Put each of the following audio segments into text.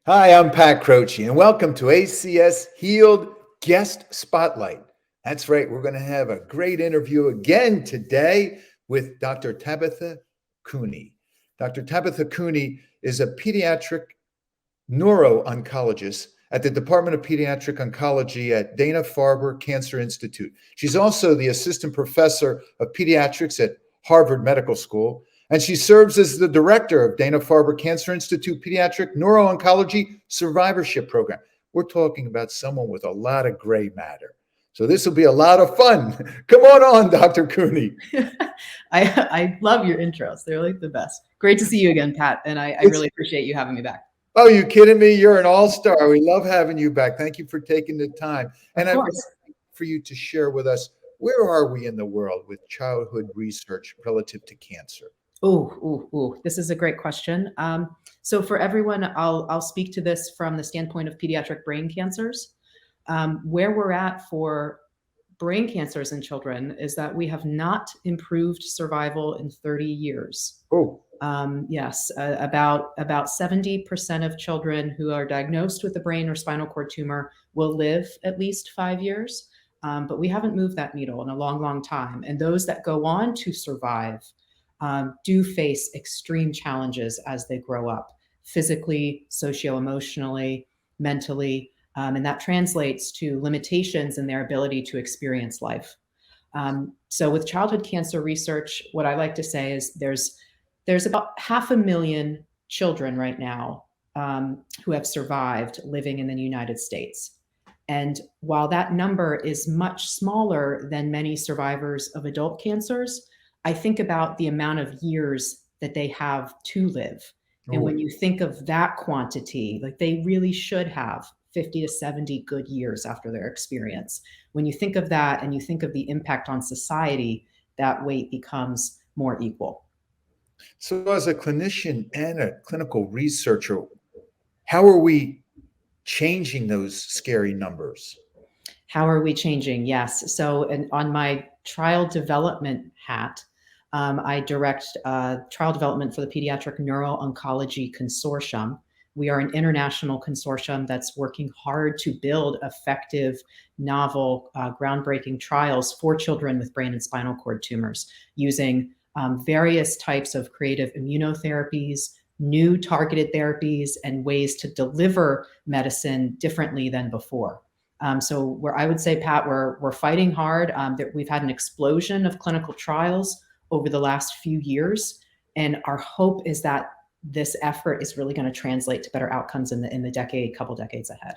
Hi, I'm Pat Croce, and welcome to ACS HEALED Guest Spotlight. That's right, we're going to have a great interview again today with Dr. Tabitha Cooney. Dr. Tabitha Cooney is a pediatric neuro-oncologist at the Department of Pediatric Oncology at Dana-Farber Cancer Institute. She's also the assistant professor of pediatrics at Harvard Medical School, and she serves as the director of Dana-Farber Cancer Institute Pediatric Neuro-Oncology Survivorship Program. We're talking about someone with a lot of gray matter. So this will be a lot of fun. Come on, Dr. Cooney. I love your intros. They're like the best. Great to see you again, Pat. And I really appreciate you having me back. Oh, you kidding me? You're an all-star. We love having you back. Thank you for taking the time. And I'd like for you to share with us, where are we in the world with childhood research relative to cancer? This is a great question. So for everyone, I'll speak to this from the standpoint of pediatric brain cancers. Where we're at for brain cancers in children is that we have not improved survival in 30 years. Yes, about 70% of children who are diagnosed with a brain or spinal cord tumor will live at least 5 years, but we haven't moved that needle in a long, long time. And those that go on to survive do face extreme challenges as they grow up, physically, socio-emotionally, mentally, and that translates to limitations in their ability to experience life. So with childhood cancer research, what I like to say is there's about 500,000 children right now who have survived living in the United States. And while that number is much smaller than many survivors of adult cancers, I think about the amount of years that they have to live. And when you think of that quantity, like they really should have 50 to 70 good years after their experience. When you think of that and you think of the impact on society, that weight becomes more equal. So as a clinician and a clinical researcher, how are we changing those scary numbers? How are we changing? Yes. So on my trial development hat, I direct trial development for the Pediatric Neuro-Oncology Consortium. We are an international consortium that's working hard to build effective, novel, groundbreaking trials for children with brain and spinal cord tumors using various types of creative immunotherapies, new targeted therapies, and ways to deliver medicine differently than before. So where I would say, Pat, we're fighting hard. We've had an explosion of clinical trials over the last few years, and our hope is that this effort is really going to translate to better outcomes in the couple decades ahead.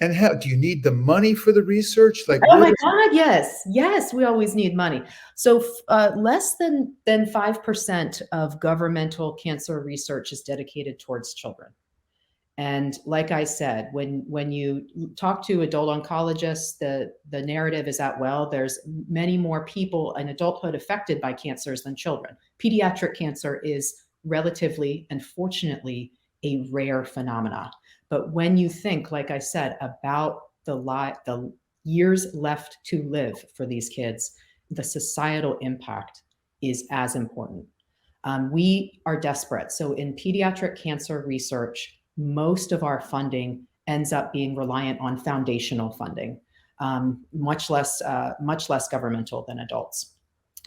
And how do you need the money for the research? Like, oh my God, yes, we always need money. So less than 5% of governmental cancer research is dedicated towards children. And like I said, when you talk to adult oncologists, the narrative is that, well, there's many more people in adulthood affected by cancers than children. Pediatric cancer is relatively and fortunately a rare phenomena. But when you think, like I said, about the years left to live for these kids, the societal impact is as important. We are desperate. So in pediatric cancer research, most of our funding ends up being reliant on foundational funding, much less governmental than adults.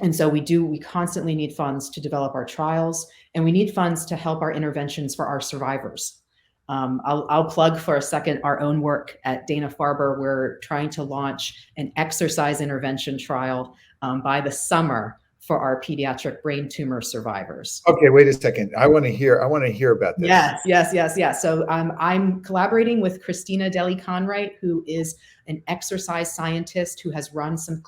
And so we constantly need funds to develop our trials, and we need funds to help our interventions for our survivors. I'll plug for a second our own work at Dana-Farber. We're trying to launch an exercise intervention trial by the summer for our pediatric brain tumor survivors. Okay, wait a second. I want to hear about this. Yes. So I'm collaborating with Christina Deli-Conright, who is an exercise scientist who has run some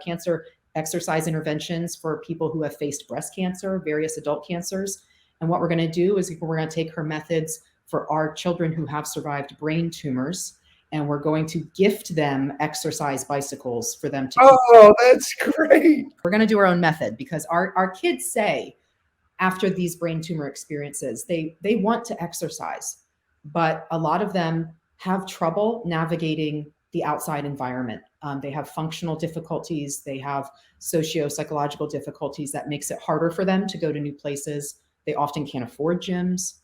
cancer exercise interventions for people who have faced breast cancer, various adult cancers. And what we're going to do is we're going to take her methods for our children who have survived brain tumors, and we're going to gift them exercise bicycles for them to. Oh, that's great. We're going to do our own method because our kids say after these brain tumor experiences, they want to exercise, but a lot of them have trouble navigating the outside environment. They have functional difficulties. They have socio-psychological difficulties that makes it harder for them to go to new places. They often can't afford gyms.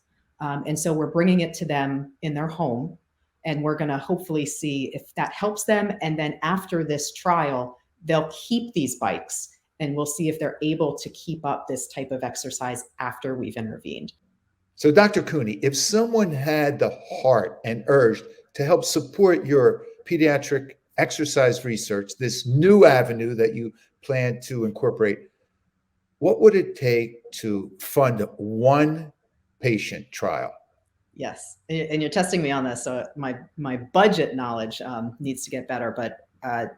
And so we're bringing it to them in their home, and we're going to hopefully see if that helps them. And then after this trial, they'll keep these bikes, and we'll see if they're able to keep up this type of exercise after we've intervened. So Dr. Cooney, if someone had the heart and urge to help support your pediatric exercise research, this new avenue that you plan to incorporate, what would it take to fund one patient trial? Yes, and you're testing me on this, so my budget knowledge needs to get better. But I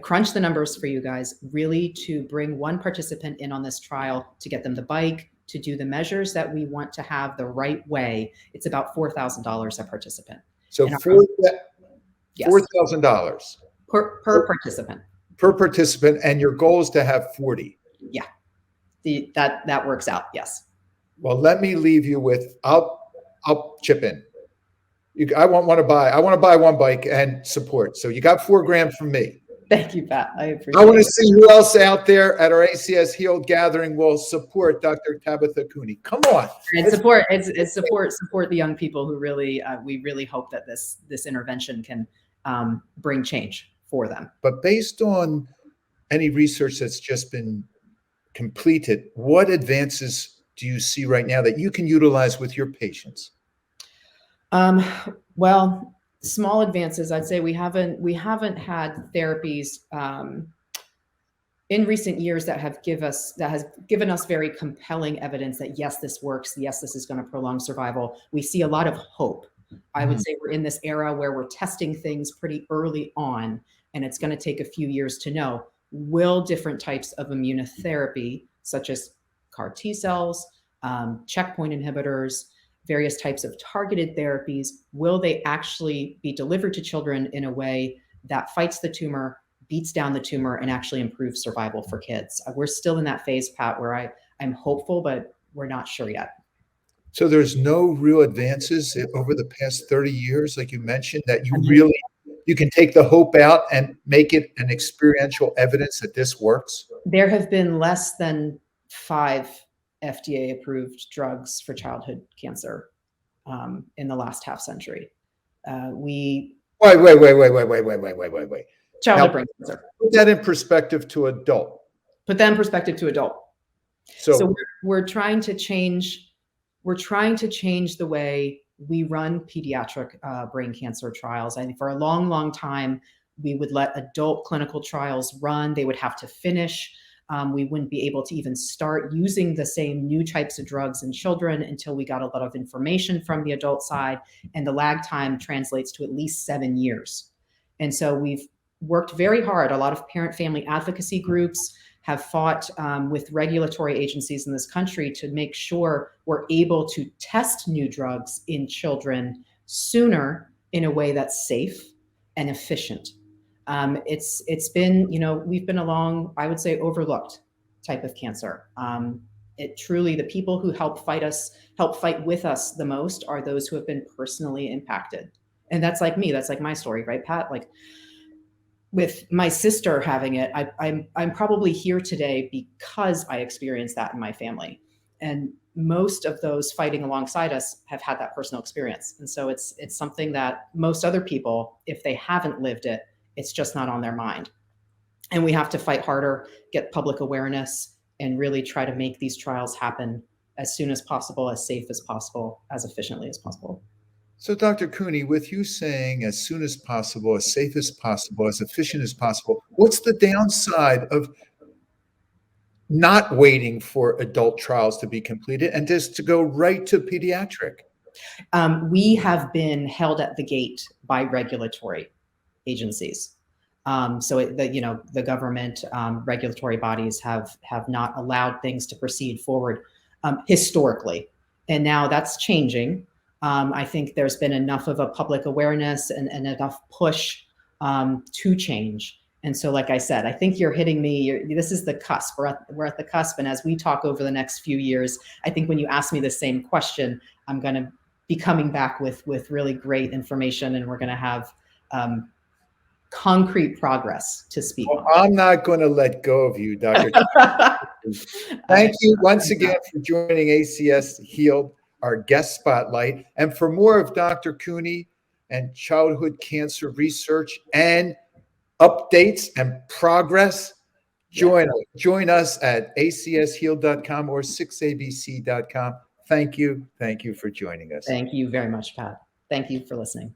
crunched the numbers for you guys, really to bring one participant in on this trial, to get them the bike, to do the measures that we want to have the right way. It's about $4,000 a participant. So yes. $4,000 per participant. Per participant, and your goal is to have 40. Yeah, that works out. Yes. Well, let me leave you with, I'll chip in. I want to buy one bike and support. So you got $4,000 from me. Thank you, Pat. I appreciate it. I want to see who else out there at our ACS Healed gathering will support Dr. Tabitha Cooney. Come on. And support the young people who really, we really hope that this intervention can bring change for them. But based on any research that's just been completed, what advances do you see right now that you can utilize with your patients? Well, small advances. I'd say we haven't had therapies in recent years that has given us very compelling evidence that yes, this works. Yes, this is going to prolong survival. We see a lot of hope. I would say we're in this era where we're testing things pretty early on, and it's going to take a few years to know, will different types of immunotherapy, such as CAR T cells, checkpoint inhibitors, various types of targeted therapies, will they actually be delivered to children in a way that fights the tumor, beats down the tumor, and actually improves survival for kids? We're still in that phase, Pat, where I'm hopeful, but we're not sure yet. So there's no real advances over the past 30 years, like you mentioned, that you can take the hope out and make it an experiential evidence that this works? There have been less than 5 FDA-approved drugs for childhood cancer in the last half century. Wait. Childhood brain cancer. Put that in perspective to adult. So we're trying to change. We're trying to change the way we run pediatric brain cancer trials. I think for a long, long time, we would let adult clinical trials run. They would have to finish. We wouldn't be able to even start using the same new types of drugs in children until we got a lot of information from the adult side. And the lag time translates to at least 7 years. And so we've worked very hard. A lot of parent-family advocacy groups have fought with regulatory agencies in this country to make sure we're able to test new drugs in children sooner in a way that's safe and efficient. It's been, we've been along, I would say, overlooked type of cancer. It truly, the people who help fight with us the most are those who have been personally impacted. And that's like me, that's like my story, right, Pat? Like with my sister having it, I'm probably here today because I experienced that in my family. And most of those fighting alongside us have had that personal experience. And so it's something that most other people, if they haven't lived it, it's just not on their mind. And we have to fight harder, get public awareness, and really try to make these trials happen as soon as possible, as safe as possible, as efficiently as possible. So Dr. Cooney, with you saying as soon as possible, as safe as possible, as efficient as possible, what's the downside of not waiting for adult trials to be completed and just to go right to pediatric? We have been held at the gate by regulatory agencies. The government regulatory bodies have not allowed things to proceed forward historically. And now that's changing. I think there's been enough of a public awareness and enough push to change. And so, like I said, I think you're hitting me. This is the cusp. We're at the cusp. And as we talk over the next few years, I think when you ask me the same question, I'm going to be coming back with really great information, and we're going to have concrete progress to speak on. I'm not going to let go of you, Dr. Thank you once again for joining ACS Healed. our guest spotlight. And for more of Dr. Cooney and childhood cancer research and updates and progress, join us at acshealed.com or 6abc.com. Thank you for joining us. Thank you very much, Pat. Thank you for listening.